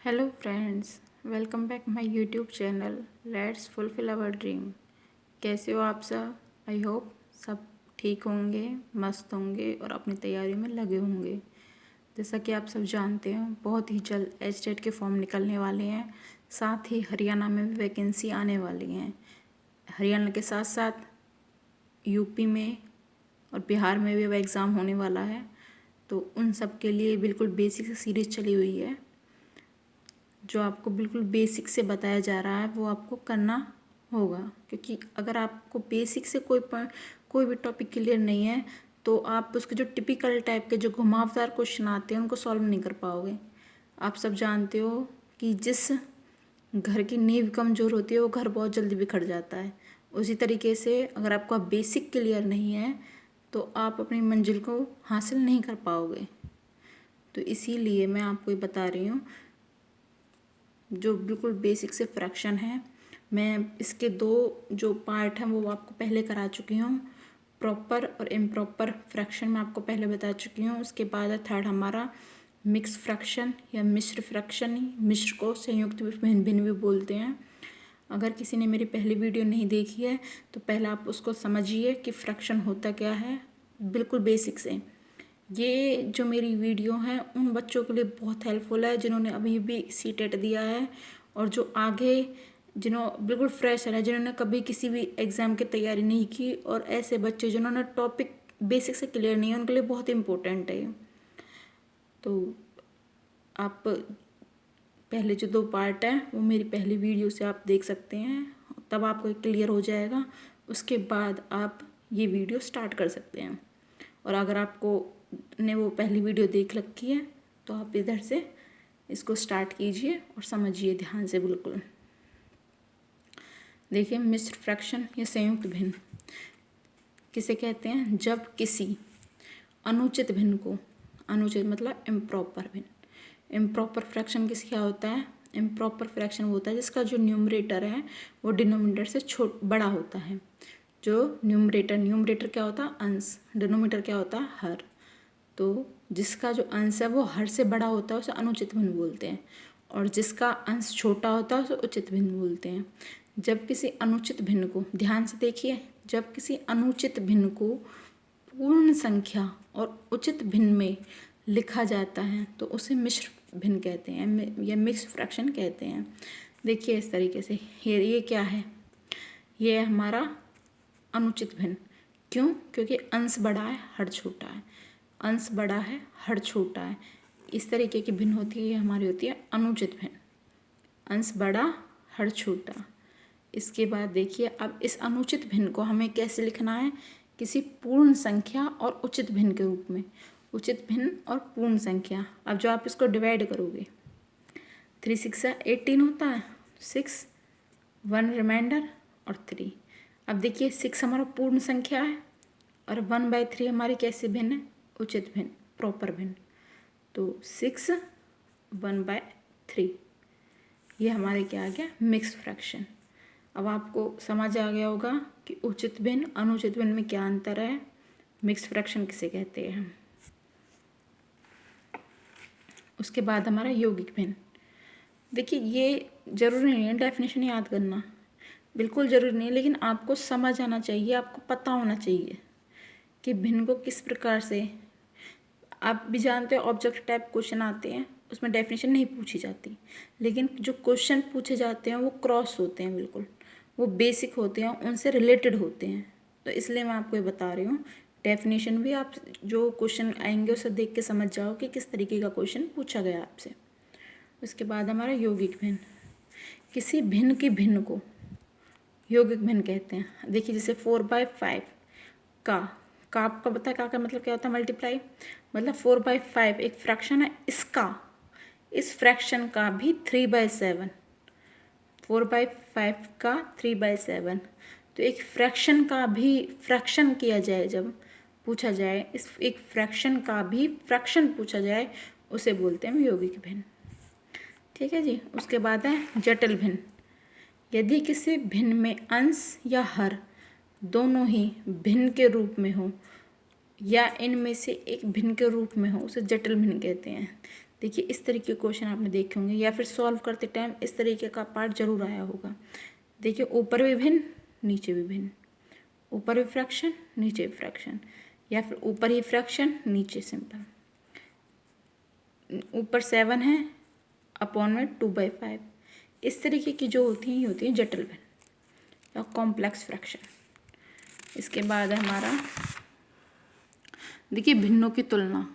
Hello friends, welcome back my YouTube channel let's fulfill our dream. कैसे हो आप सब? आई होप सब ठीक होंगे, मस्त होंगे और अपनी तैयारियों में लगे होंगे। जैसा कि आप सब जानते हो, बहुत ही जल्द एचटेट के फॉर्म निकलने वाले हैं। साथ ही हरियाणा में भी वैकेंसी आने वाली हैं। हरियाणा के साथ साथ यूपी में और बिहार में भी अब एग्ज़ाम होने वाला है। तो उन सब के लिए बिल्कुल बेसिक से सीरीज़ चली हुई है, जो आपको बिल्कुल बेसिक से बताया जा रहा है वो आपको करना होगा। क्योंकि अगर आपको बेसिक से कोई भी टॉपिक क्लियर नहीं है तो आप उसके जो टिपिकल टाइप के जो घुमावदार क्वेश्चन आते हैं उनको सॉल्व नहीं कर पाओगे। आप सब जानते हो कि जिस घर की नींव कमज़ोर होती है वो घर बहुत जल्दी बिखर जाता है। उसी तरीके से अगर आपका बेसिक क्लियर नहीं है तो आप अपनी मंजिल को हासिल नहीं कर पाओगे। तो इसीलिए मैं आपको ये बता रही हूँ, जो बिल्कुल बेसिक से फ्रैक्शन है। मैं इसके दो जो पार्ट हैं वो आपको पहले करा चुकी हूँ। प्रॉपर और इम्प्रॉपर फ्रैक्शन मैं आपको पहले बता चुकी हूँ। उसके बाद है थर्ड हमारा मिक्स फ्रैक्शन या मिश्र फ्रैक्शन। ही मिश्र को संयुक्त भिन्न भिन्न भी बोलते हैं। अगर किसी ने मेरी पहली वीडियो नहीं देखी है तो पहले आप उसको समझिए कि फ्रैक्शन होता क्या है, बिल्कुल बेसिक से। ये जो मेरी वीडियो है उन बच्चों के लिए बहुत हेल्पफुल है जिन्होंने अभी भी सीटेट दिया है, और जो आगे बिल्कुल फ्रेशर है, जिन्होंने कभी किसी भी एग्ज़ाम की तैयारी नहीं की, और ऐसे बच्चे जिन्होंने टॉपिक बेसिक से क्लियर नहीं है उनके लिए बहुत इम्पोर्टेंट है। तो आप पहले जो दो पार्ट हैं वो मेरी पहली वीडियो से आप देख सकते हैं, तब आपको क्लियर हो जाएगा। उसके बाद आप ये वीडियो स्टार्ट कर सकते हैं। और अगर आपको ने वो पहली वीडियो देख रखी है तो आप इधर से इसको स्टार्ट कीजिए और समझिए ध्यान से। बिल्कुल देखिए, मिश्र फ्रैक्शन या संयुक्त भिन्न किसे कहते हैं? जब किसी अनुचित भिन्न को, अनुचित मतलब इम्प्रॉपर भिन्न, इम्प्रॉपर फ्रैक्शन किस क्या होता है? इम्प्रॉपर फ्रैक्शन वो होता है जिसका जो न्यूमरेटर है वो डिनोमिनेटर से बड़ा होता है। जो न्यूमरेटर क्या होता है? अंश। डिनोमिनेटर क्या होता है? हर। तो जिसका जो अंश है वो हर से बड़ा होता है उसे अनुचित भिन्न बोलते हैं, और जिसका अंश छोटा होता है उसे उचित भिन्न बोलते हैं। जब किसी अनुचित भिन्न को, ध्यान से देखिए, जब किसी अनुचित भिन्न को पूर्ण संख्या और उचित भिन्न में लिखा जाता है तो उसे मिश्र भिन्न कहते हैं या मिक्स फ्रैक्शन कहते हैं। देखिए इस तरीके से, ये क्या है? ये है हमारा अनुचित भिन्न। क्यों? क्योंकि अंश बड़ा है, हर छोटा है। अंश बड़ा है, हर छोटा है। इस तरीके की भिन्न होती है, ये हमारी होती है अनुचित भिन्न। अंश बड़ा, हर छोटा। इसके बाद देखिए, अब इस अनुचित भिन्न को हमें कैसे लिखना है? किसी पूर्ण संख्या और उचित भिन्न के रूप में। उचित भिन्न और पूर्ण संख्या। अब जो आप इसको डिवाइड करोगे, 3 6 18 होता है, 6 1 रिमाइंडर और 3। अब देखिए 6 हमारा पूर्ण संख्या है और 1/3 हमारी कैसे भिन्न है? उचित भिन्न, प्रॉपर भिन्न। तो 6 1/3 ये हमारे क्या आ गया? Mix fraction. अब आपको समझ आ गया होगा कि उचित भिन्न अनुचित भिन्न में क्या अंतर है, मिक्स फ्रैक्शन किसे कहते हैं। उसके बाद हमारा यौगिक भिन्न। देखिए ये ज़रूरी नहीं है डेफिनेशन याद करना, बिल्कुल ज़रूरी नहीं है, लेकिन आपको समझ आना चाहिए, आपको पता होना चाहिए कि भिन्न को किस प्रकार से। आप भी जानते हो ऑब्जेक्ट टाइप क्वेश्चन आते हैं, उसमें डेफिनेशन नहीं पूछी जाती, लेकिन जो क्वेश्चन पूछे जाते हैं वो क्रॉस होते हैं, बिल्कुल वो बेसिक होते हैं, उनसे रिलेटेड होते हैं। तो इसलिए मैं आपको ये बता रही हूँ, डेफिनेशन भी आप जो क्वेश्चन आएंगे उसे देख के समझ जाओ कि किस तरीके का क्वेश्चन पूछा गया आपसे। उसके बाद हमारा यौगिक भिन्न। किसी भिन्न की भिन्न को यौगिक भिन्न कहते हैं। देखिए जैसे 4/5 का आपका पता है का मतलब क्या होता है? मल्टीप्लाई। मतलब 4/5 एक फ्रैक्शन है, इसका, इस फ्रैक्शन का भी 3/7, 4/5 का 3/7। तो एक फ्रैक्शन का भी फ्रैक्शन किया जाए, जब पूछा जाए इस एक फ्रैक्शन का भी फ्रैक्शन पूछा जाए, उसे बोलते हैं यौगिक भिन्न। ठीक है जी। उसके बाद है जटिल भिन्न। यदि किसी भिन्न में अंश या हर दोनों ही भिन्न के रूप में हो या इनमें से एक भिन्न के रूप में हो उसे जटिल भिन्न कहते हैं। देखिए इस तरीके के क्वेश्चन आपने देखे होंगे, या फिर सॉल्व करते टाइम इस तरीके का पार्ट जरूर आया होगा। देखिए ऊपर भी भिन्न, नीचे भी भिन्न, ऊपर भी फ्रैक्शन, नीचे भी फ्रैक्शन, या फिर ऊपर ही फ्रैक्शन, नीचे सिंपल। ऊपर 7 है, अपॉन में 2/5। इस तरीके की जो होती हैं ये होती है जटिल भिन्न या कॉम्प्लेक्स फ्रैक्शन। इसके बाद है हमारा, देखिए भिन्नों की तुलना।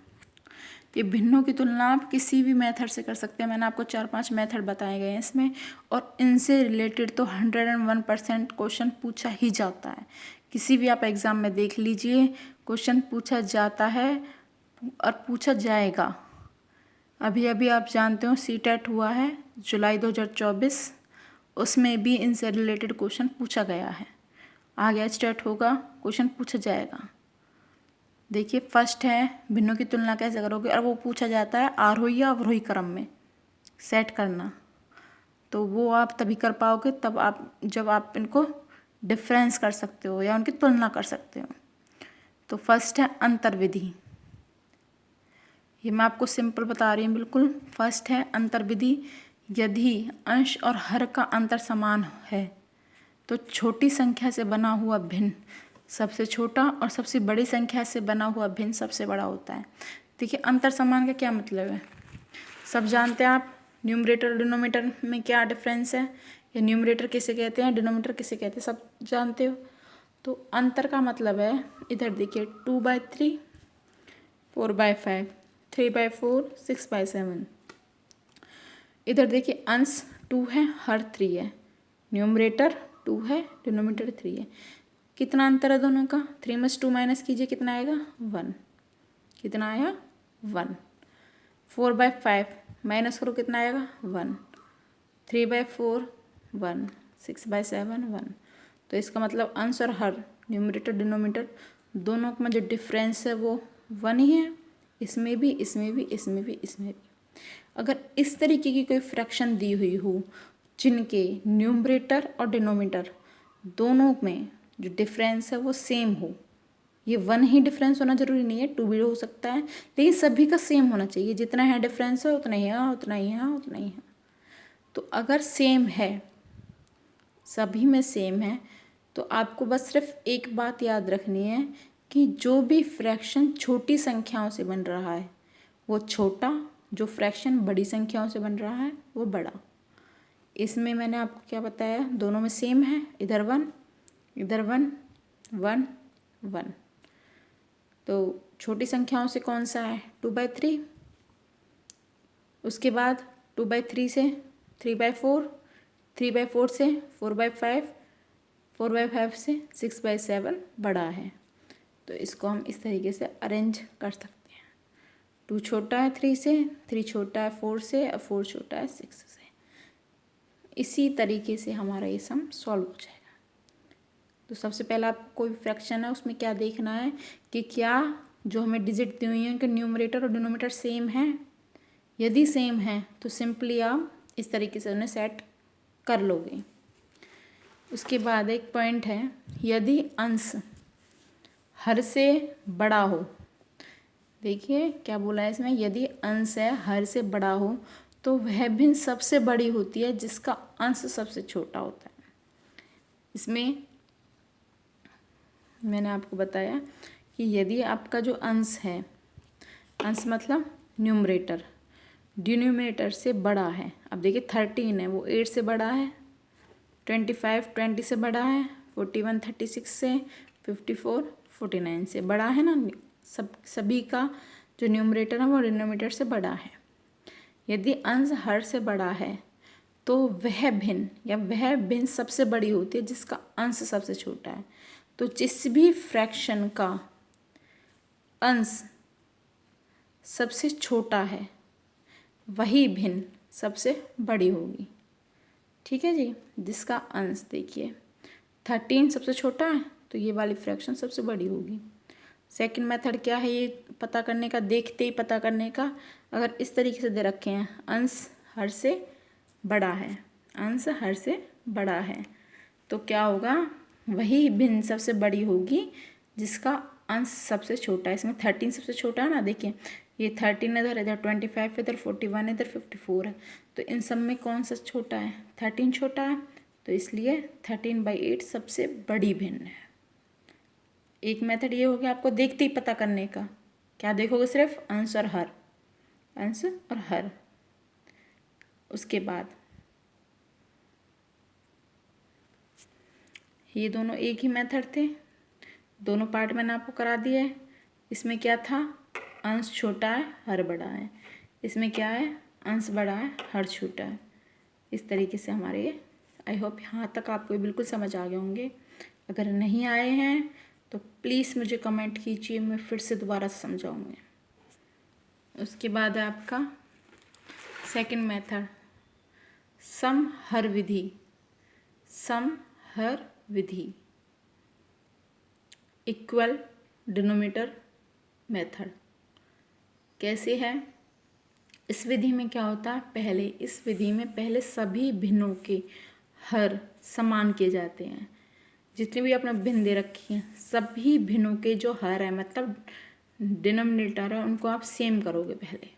ये भिन्नों की तुलना आप किसी भी मेथड से कर सकते हैं। मैंने आपको 4-5 मेथड बताए गए हैं इसमें, और इनसे रिलेटेड तो 101% क्वेश्चन पूछा ही जाता है। किसी भी आप एग्ज़ाम में देख लीजिए, क्वेश्चन पूछा जाता है और पूछा जाएगा। अभी अभी आप जानते हो सीटेट हुआ है जुलाई 2024, उसमें भी इनसे रिलेटेड क्वेश्चन पूछा गया है। आगे स्टेट होगा, क्वेश्चन पूछा जाएगा। देखिए फर्स्ट है भिन्नों की तुलना कैसे करोगे, और वो पूछा जाता है आरोही या अवरोही क्रम में सेट करना। तो वो आप तभी कर पाओगे तब आप जब आप इनको डिफरेंस कर सकते हो या उनकी तुलना कर सकते हो। तो फर्स्ट है अंतर्विधि। ये मैं आपको सिंपल बता रही हूँ बिल्कुल। फर्स्ट है अंतर्विधि। यदि अंश और हर का अंतर समान है तो छोटी संख्या से बना हुआ भिन्न सबसे छोटा और सबसे बड़ी संख्या से बना हुआ भिन्न सबसे बड़ा होता है। देखिए अंतर समान का क्या मतलब है, सब जानते हैं आप न्यूमरेटर और डिनोमिनेटर में क्या डिफरेंस है, या न्यूमरेटर किसे कहते हैं, डिनोमिनेटर किसे कहते हैं, सब जानते हो। तो अंतर का मतलब है, इधर देखिए 2/3, 4/5, 3/4, 6/7। इधर देखिए अंश 2 है, हर 3 है, न्यूमरेटर 2 है, डिनोमिनेटर 3 है। कितना अंतर है दोनों का, 3 में से 2 माइनस कीजिए, कितना आएगा 1। कितना आया 1। 4/5 माइनस करो, कितना आएगा 1। 3/4 1, 6/7 1। तो इसका मतलब अंश और हर, न्यूमरेटर डिनोमिनेटर दोनों में जो डिफरेंस है वो 1 ही है। इसमें भी, इसमें भी, इसमें भी, इसमें भी। अगर इस तरीके की कोई फ्रैक्शन दी हुई हो जिनके न्यूमरेटर और डिनोमिनेटर दोनों में जो डिफरेंस है वो सेम हो, ये 1 ही डिफरेंस होना जरूरी नहीं है, 2 भी हो सकता है, लेकिन सभी का सेम होना चाहिए। जितना है डिफरेंस है उतना ही है, उतना ही है, उतना ही है। तो अगर सेम है, सभी में सेम है, तो आपको बस सिर्फ एक बात याद रखनी है कि जो भी फ्रैक्शन छोटी संख्याओं से बन रहा है वो छोटा, जो फ्रैक्शन बड़ी संख्याओं से बन रहा है वो बड़ा। इसमें मैंने आपको क्या बताया, दोनों में सेम है, इधर 1, इधर 1, 1, 1। तो छोटी संख्याओं से कौन सा है 2/3, उसके बाद 2/3 से 3/4, 3/4 से 4/5, 4/5 से 6/7 बड़ा है। तो इसको हम इस तरीके से अरेंज कर सकते हैं। 2 छोटा है 3 से, 3 छोटा है 4 से, और 4 छोटा है 6 से। इसी तरीके से हमारा ये सम सॉल्व हो जाएगा। तो सबसे पहले आपको कोई फ्रैक्शन है उसमें क्या देखना है कि क्या जो हमें डिजिट दी हुई है उनके न्यूमरेटर और डिनोमिनेटर सेम है। यदि सेम है तो सिंपली आप इस तरीके से उन्हें सेट कर लोगे। उसके बाद एक पॉइंट है, यदि अंश हर से बड़ा हो। देखिए क्या बोला है इसमें, यदि अंश है हर से बड़ा हो तो वह भिन्न सबसे बड़ी होती है जिसका अंश सबसे छोटा होता है। इसमें मैंने आपको बताया कि यदि आपका जो अंश है, अंश मतलब न्यूमरेटर डिनोमिनेटर से बड़ा है। अब देखिए 13 है, वो 8 से बड़ा है, 25 20 से बड़ा है, 41 36 से, 54 49 से बड़ा है ना। सभी का जो न्यूमरेटर है वो डिनोमिनेटर से बड़ा है। यदि अंश हर से बड़ा है तो वह भिन्न सबसे बड़ी होती है जिसका अंश सबसे छोटा है। तो जिस भी फ्रैक्शन का अंश सबसे छोटा है वही भिन्न सबसे बड़ी होगी। ठीक है जी। जिसका अंश देखिए 13 सबसे छोटा है तो ये वाली फ्रैक्शन सबसे बड़ी होगी। सेकंड मेथड क्या है ये पता करने का, देखते ही पता करने का। अगर इस तरीके से दे रखे हैं अंश हर से बड़ा है, अंश हर से बड़ा है, तो क्या होगा, वही भिन्न सबसे बड़ी होगी जिसका अंश सबसे छोटा है। इसमें 13 सबसे छोटा है ना, देखिए ये 13 इधर, इधर 25, इधर 41, इधर 54 है। तो इन सब में कौन सा छोटा है? 13 छोटा है, तो इसलिए 13/8 सबसे बड़ी भिन्न है। एक मेथड ये हो गया आपको देखते ही पता करने का। क्या देखोगे? सिर्फ अंश और हर, अंश और हर। उसके बाद ये दोनों एक ही मेथड थे, दोनों पार्ट मैंने आपको करा दिया है। इसमें क्या था? अंश छोटा है, हर बड़ा है। इसमें क्या है? अंश बड़ा है, हर छोटा है। इस तरीके से हमारे, आई होप यहाँ तक आपको बिल्कुल समझ आ गए होंगे। अगर नहीं आए हैं तो प्लीज़ मुझे कमेंट कीजिए, मैं फिर से दोबारा समझाऊँगी। उसके बाद है आपका सेकंड मेथड, सम हर विधि। सम हर विधि, इक्वल डिनोमिनेटर मेथड। कैसे है? इस विधि में क्या होता है? इस विधि में पहले सभी भिन्नों के हर समान किए जाते हैं। जितनी भी आपने भिन्न दे रखी हैं, सभी भिन्नों के जो हर है, मतलब डिनोमिनेटर है, उनको आप सेम करोगे पहले।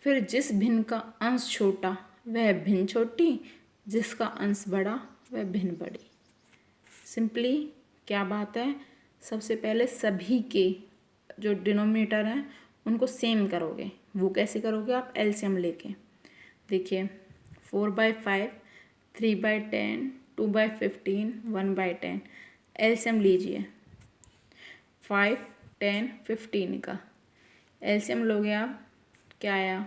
फिर जिस भिन्न का अंश छोटा वह भिन्न छोटी, जिसका अंश बड़ा वह भिन्न बड़ी। सिंपली क्या बात है? सबसे पहले सभी के जो डिनोमिनेटर हैं उनको सेम करोगे। वो कैसे करोगे? आप एलसीएम लेके। देखिए 4/5, 3/10, 2/15, 1/10। एलसीएम लीजिए 5, 10, 15 का एलसीएम लोगे आप, क्या आया?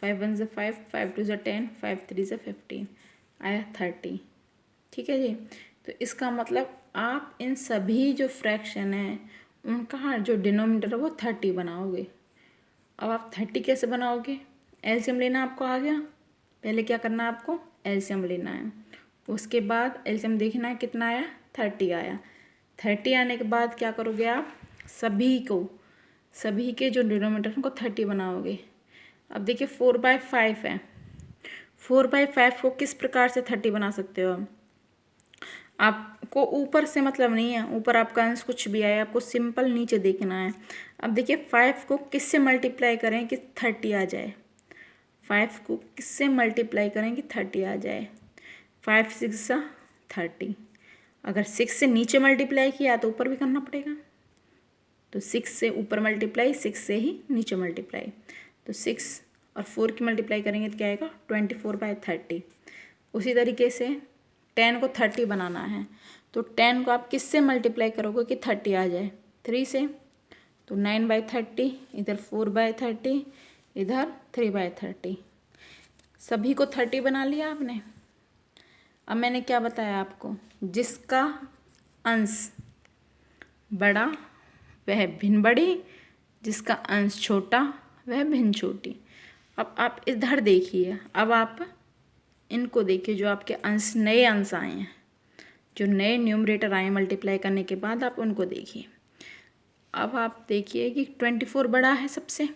5 1 ज़ा 5, 5 2 ज़ा 10, 5 3 ज़ा 15, आया 30। ठीक है जी। तो इसका मतलब आप इन सभी जो फ्रैक्शन हैं उनका जो डिनोमिनेटर है वो 30 बनाओगे। अब आप 30 कैसे बनाओगे? एलसीएम लेना आपको आ गया। पहले क्या करना है आपको? एलसीएम लेना है। उसके बाद एलसीएम देखना है कितना आया? 30 आया। 30 आने के बाद क्या करोगे आप? सभी के जो डिनोमिनेटर उनको 30 बनाओगे। अब देखिए 4/5 है। 4/5 को किस प्रकार से 30 बना सकते हो? आपको ऊपर से मतलब नहीं है, ऊपर आपका अंश कुछ भी आए, आपको सिंपल नीचे देखना है। अब देखिए 5 को किससे मल्टीप्लाई करें कि 30 आ जाए? 5 को किससे मल्टीप्लाई करें कि 30 आ जाए? 5 6 30। अगर 6 से नीचे मल्टीप्लाई किया तो ऊपर भी करना पड़ेगा। तो 6 से ऊपर मल्टीप्लाई, 6 से ही नीचे मल्टीप्लाई। तो 6 और 4 की मल्टीप्लाई करेंगे तो क्या आएगा? 24/30। उसी तरीके से 10 को 30 बनाना है, तो 10 को आप किससे मल्टीप्लाई करोगे कि 30 आ जाए? 3 से। तो 9/30, इधर 4/30, इधर 3/30। सभी को 30 बना लिया आपने। अब मैंने क्या बताया आपको? जिसका अंश बड़ा वह भिन्न बड़ी, जिसका अंश छोटा वह भिन्न छोटी। अब आप इधर देखिए, अब आप इनको देखिए, जो आपके अंश नए अंश आए हैं, जो नए न्यूमरेटर आए मल्टीप्लाई करने के बाद, आप उनको देखिए। अब आप देखिए कि 24 बड़ा है सबसे,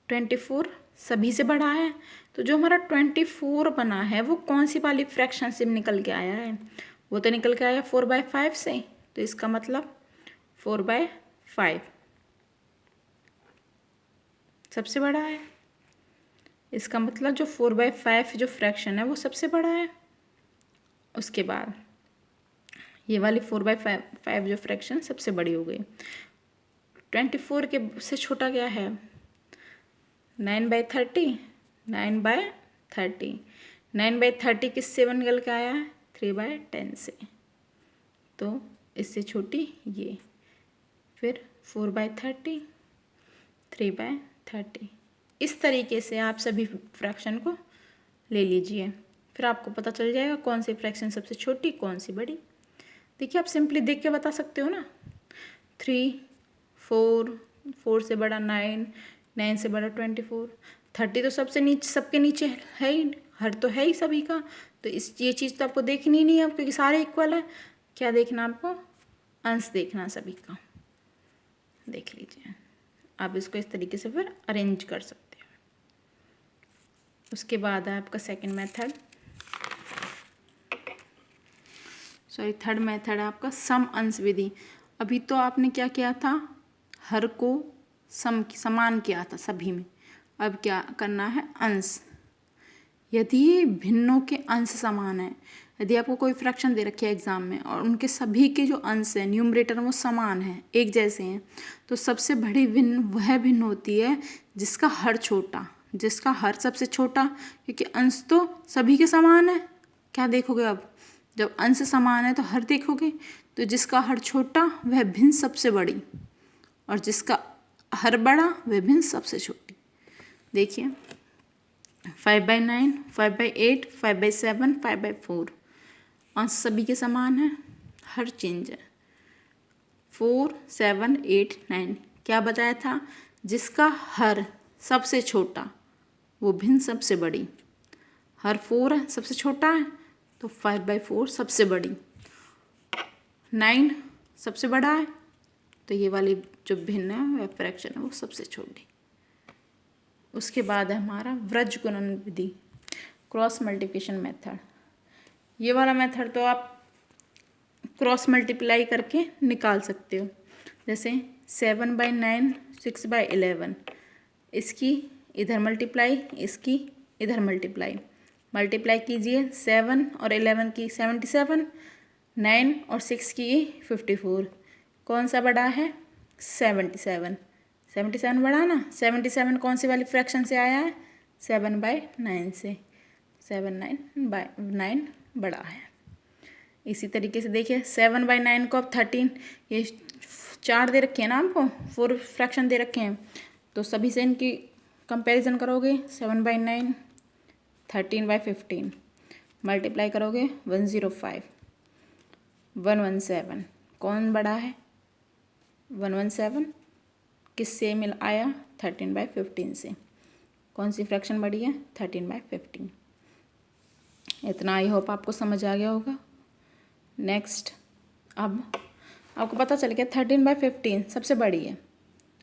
24 सभी से बड़ा है। तो जो हमारा 24 बना है वो कौन सी वाली फ्रैक्शन से निकल के आया है? वो तो निकल के आया 4/5 से। तो इसका मतलब 4/5 सबसे बड़ा है। इसका मतलब जो 4/5 जो फ्रैक्शन है वो सबसे बड़ा है। उसके बाद ये वाली 4/5 जो फ्रैक्शन सबसे बड़ी हो गई। 24 के से छोटा क्या है? 9/30, 9/30। 9/30 किससे निकल के आया है? 3/10 से। तो इससे छोटी ये, फिर 4/30, 3/30। इस तरीके से आप सभी फ्रैक्शन को ले लीजिए, फिर आपको पता चल जाएगा कौन सी फ्रैक्शन सबसे छोटी, कौन सी बड़ी। देखिए आप सिंपली देख के बता सकते हो ना। 3, 4, 4 से बड़ा 9, 9 से बड़ा 24, 30 तो सबसे नीचे, सबके नीचे है ही, हर तो है ही सभी का। तो ये चीज़ तो आपको देखनी ही नहीं है, क्योंकि सारे इक्वल है। क्या देखना आपको? अंश देखना सभी का। देख लीजिए, आप इसको इस तरीके से फिर अरेंज कर सकते हो। उसके बाद है आपका सेकंड मेथड, थर्ड मेथड है आपका सम अंश विधि। अभी तो आपने क्या किया था? हर को समान किया था सभी में। अब क्या करना है, अंश। यदि भिन्नों के अंश समान है, यदि आपको कोई फ्रैक्शन दे रखे है एग्जाम में और उनके सभी के जो अंश है न्यूमरेटर वो समान है, एक जैसे हैं, तो सबसे बड़ी भिन्न वह भिन्न होती है जिसका हर छोटा, जिसका हर सबसे छोटा, क्योंकि अंश तो सभी के समान है। क्या देखोगे अब, जब अंश समान है तो हर देखोगे, तो जिसका हर छोटा वह भिन्न सबसे बड़ी, और जिसका हर बड़ा वह भिन्न सबसे छोटी। देखिए 5/9, 5/8, 5/7, 5/4, अंश सभी के समान है, हर चेंज है। 4, 7, 8, 9 क्या बताया था, जिसका हर सबसे छोटा वो भिन्न सबसे बड़ी। हर 4 है, सबसे छोटा है, तो 5/4 सबसे बड़ी। 9 सबसे बड़ा है, तो ये वाली जो भिन्न है वह फ्रैक्शन है वो सबसे छोटी। उसके बाद है हमारा व्रज गुणन विधि, क्रॉस मल्टीप्लिकेशन मेथड। ये वाला मेथड तो आप क्रॉस मल्टीप्लाई करके निकाल सकते हो। जैसे 7/9, 6/11, इसकी इधर मल्टीप्लाई, इसकी इधर मल्टीप्लाई। मल्टीप्लाई कीजिए 7 और 11 की 77, 9 और 6 की 54। कौन सा बड़ा है, 77। 77 बड़ा ना, 77 कौन सी वाली फ्रैक्शन से आया है, 7/9 से। 7/9 बड़ा है। इसी तरीके से देखिए 7/9 को अब 13, ये 4 दे रखे हैं ना आपको, 4 फ्रैक्शन दे रखे हैं, तो सभी से इनकी कंपैरिजन करोगे। 7/9 13/15 मल्टीप्लाई करोगे 105, 117 कौन बड़ा है, 117 किससे मिल आया, 13/15 से। कौन सी फ्रैक्शन बड़ी है, 13/15। इतना आई होप आपको समझ आ गया होगा। नेक्स्ट, अब आपको पता चल गया 13/15 सबसे बड़ी है।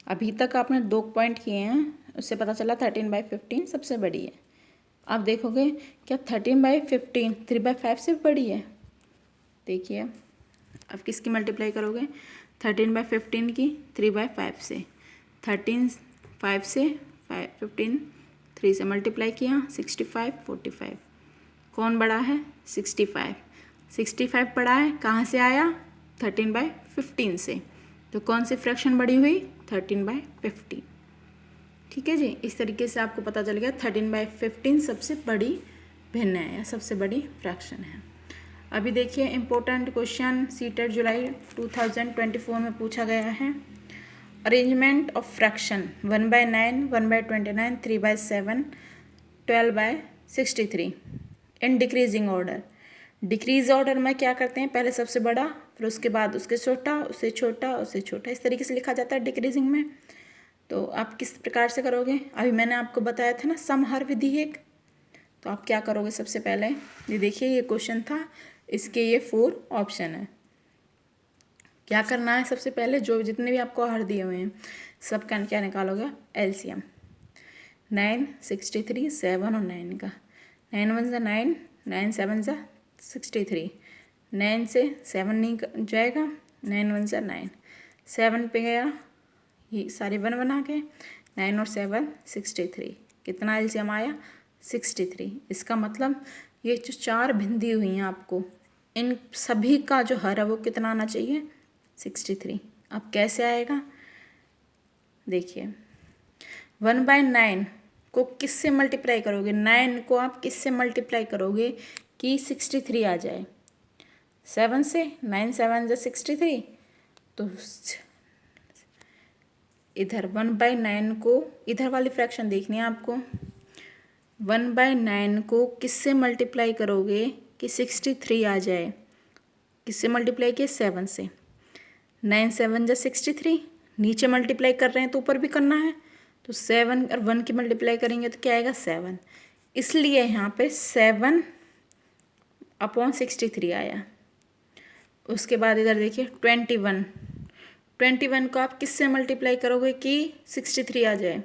अभी तक आपने 2 पॉइंट किए हैं, उससे पता चला 13/15 सबसे बड़ी है। अब देखोगे क्या 13/15 3/5 से बड़ी है। देखिए अब किसकी मल्टीप्लाई करोगे, 13/15 की 3/5 से। 13 5 से 15 3 से मल्टीप्लाई किया, 65 45 कौन बड़ा है, 65। 65 बड़ा है, कहाँ से आया, 13/15 से। तो कौन सी फ्रैक्शन बड़ी हुई, 13/15। ठीक है जी, इस तरीके से आपको पता चल गया 13/15 सबसे बड़ी भिन्न है या सबसे बड़ी फ्रैक्शन है। अभी देखिए इम्पोर्टेंट क्वेश्चन सीटेट जुलाई 2024 में पूछा गया है। Arrangement of fraction 1/9, 1/29, 3/7, 12/63 in decreasing order. Decrease order में क्या करते हैं, पहले सबसे बड़ा, फिर उसके बाद उसके छोटा, उससे छोटा, उससे छोटा, इस तरीके से लिखा जाता है डिक्रीजिंग में। तो आप किस प्रकार से करोगे, अभी मैंने आपको बताया था ना समहर विधि एक। तो आप क्या करोगे, सबसे पहले ये देखिए ये क्वेश्चन था, इसके ये 4 ऑप्शन है। क्या करना है, सबसे पहले जो जितने भी आपको हर दिए हुए हैं सब का क्या निकालोगे, एलसीएम। 9, 63, 7 और 9 का। 9 1 ज़ा 9, 9 7 ज़ा 63। 9 से 7 नहीं जाएगा, 9 1 ज़ा 9, 7 पे गया, ये सारे 1 बना के, 9 और 7 63। कितना एलसीएम आया, 63। इसका मतलब ये जो 4 भिन्न दी हुई हैं आपको, इन सभी का जो हर है वो कितना आना चाहिए, 63। अब कैसे आएगा, देखिए 1/9 को किससे मल्टीप्लाई करोगे, 9 को आप किससे मल्टीप्लाई करोगे कि 63 आ जाए, 7 से। 9 7 ज़ा 63, तो इधर 1/9 को, इधर वाली फ्रैक्शन देखनी है आपको। 1/9 को किससे मल्टीप्लाई करोगे कि 63 आ जाए, किससे मल्टीप्लाई किए, 7 से। 9 7 ज़ा 63, नीचे मल्टीप्लाई कर रहे हैं तो ऊपर भी करना है, तो 7 और 1 की मल्टीप्लाई करेंगे तो क्या आएगा, 7। इसलिए यहाँ पे 7/63 आया। उसके बाद इधर देखिए 21 को आप किससे मल्टीप्लाई करोगे कि 63 आ जाए,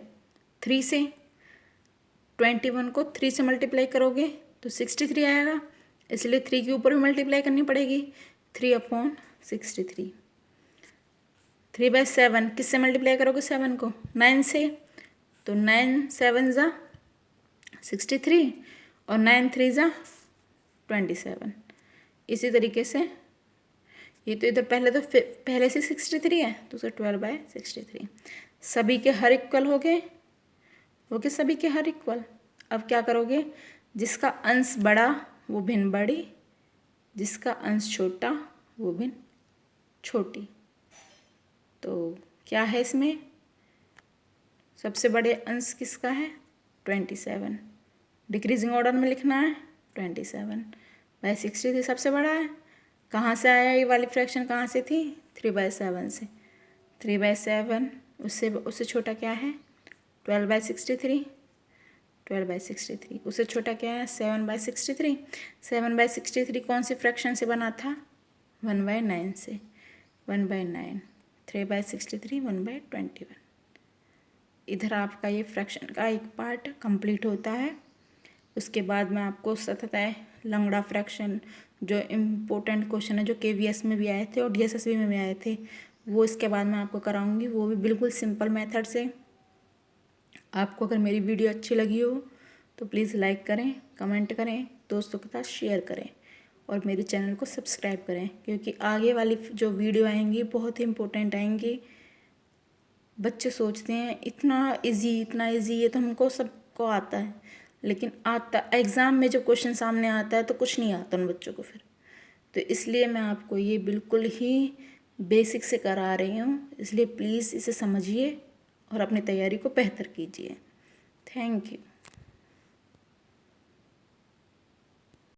3 से। 21 को 3 से मल्टीप्लाई करोगे तो 63 आएगा, इसलिए 3 के ऊपर भी मल्टीप्लाई करनी पड़ेगी, 3/63। 3/7 किससे मल्टीप्लाई करोगे 7 को? 9 से। तो 9 7 ज़ा 63 और 9 3 ज़ा 27। इसी तरीके से ये तो इधर पहले से 63 है तो उसे 12/63। सभी के हर इक्वल हो गए, सभी के हर इक्वल। अब क्या करोगे? जिसका अंश बड़ा वो भिन्न बड़ी, जिसका अंश छोटा वो भिन्न छोटी। तो क्या है इसमें? सबसे बड़े अंश किसका है? 27। डिक्रीजिंग ऑर्डर में लिखना है। 27/63 सबसे बड़ा है। कहाँ से आया ये वाली फ्रैक्शन? कहाँ से थी? 3/7 से। 3/7 उससे छोटा क्या है? 12/63। 12/63 उससे छोटा क्या है? 7/63। 7/63 कौन सी फ्रैक्शन से बना था? 1/9 से। 1/9। 3/63 1/21। इधर आपका ये फ्रैक्शन का एक पार्ट कंप्लीट होता है। उसके बाद में आपको सतत लंगड़ा फ्रैक्शन जो इम्पोर्टेंट क्वेश्चन है, जो KVS में भी आए थे और DSSB में भी आए थे, वो इसके बाद मैं आपको कराऊंगी, वो भी बिल्कुल सिंपल मेथड से। आपको अगर मेरी वीडियो अच्छी लगी हो तो प्लीज़ लाइक करें, कमेंट करें, दोस्तों के साथ शेयर करें और मेरे चैनल को सब्सक्राइब करें, क्योंकि आगे वाली जो वीडियो आएंगी बहुत ही इम्पोर्टेंट आएंगी। बच्चे सोचते हैं इतना इजी ये तो हमको सबको आता है, लेकिन आता एग्ज़ाम में जब क्वेश्चन सामने आता है तो कुछ नहीं आता उन बच्चों को फिर। तो इसलिए मैं आपको ये बिल्कुल ही बेसिक से करा रही हूँ, इसलिए प्लीज़ इसे समझिए और अपनी तैयारी को बेहतर कीजिए। Thank you.